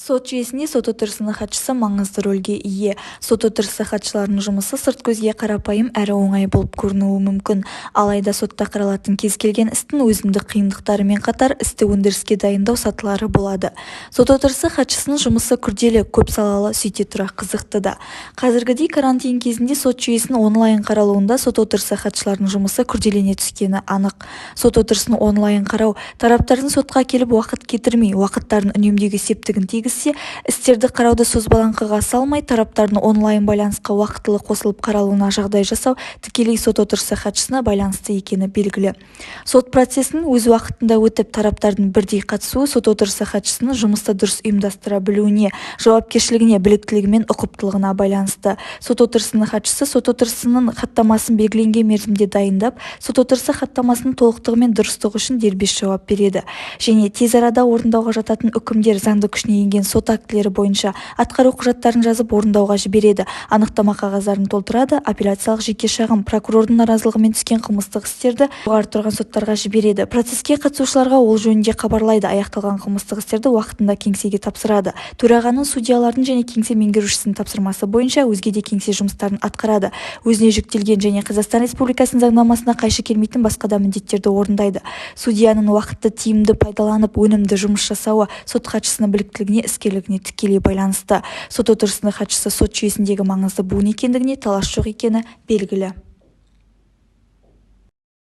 Сот жүйесінде сот отырысының хатшысы маңызды рөлге ие. Сот отырысы хатшыларының жұмысы сырт көзге қарапайым әрі оңай болып көрінуі мүмкін. Алайда сотта қаралатын кез келген істің өзіндік қиындықтарымен қатар істі өндіріске дайындау сатылары болады. Сот отырысы хатшысының жұмысы күрделі, көп салалы, сөйте тұра қызықты да. Қазіргідей карантин кезінде сот жүйесінің онлайн қаралуында сот отырысы хатшыларының жұмысы күрделене түскені анық. Сот отырысын онлайн қарау тараптардың сотқа келіп уақыт кетірмей, уақыттарын үнемдеуге септігін тигізсе, істерді қарауды созбалаңқыға салмай, тараптардың онлайн байланысқа уақытылы қосылып қаралуына жағдай жасау тікелей сот отырысы хатшысына байланысты екені белгілі. Сот процесінің өз уақытында өтіп, тараптардың бірдей қатысуы сот отырысы хатшысының жұмысты дұрыс ұйымдастыра білуіне, жауапкершілігіне, біліктілігі мен ұқыптылығына байланысты. Сот отырысының хатшысы сот отырысының хаттамасын белгіленген мерзімде дайындап, сот отырысы хаттамасының толықтығы мен дұрыстығы үшін дербес жауап береді. Және тез арада орындауға жататын үкімдер, заңды күшіне енген сот актілері бойынша атқару құжаттарын жазып орындауға жібереді, анықтама қағаздарын толтырады, апелляциялық жеке шағым, прокурордың наразылығымен түскен қылмыстық істерді жоғары тұрған соттарға жібереді, процеске қатысушыларға ол жөнінде хабарлайды, аяқталған қылмыстық істерді уақытында кеңсеге тапсырады, төрағаның, судьялардың және кеңсе меңгерушісінің тапсырмасы бойынша өзге де кеңсе жұмыстарын атқарады, өзіне жүктелген және Қазақстан Республикасының заңнамасына қайшы келмейтін басқа да міндеттерді орындайды. Судьяның уақытты тиімді пайдаланып, өнімді жұмыс жасауы сот хатшысының біліктілігіне, іскерлігіне тікелей байланысты. Сот отырысының хатшысы сот жүйесіндегі маңызды буын екендігіне талас жоқ екені белгілі.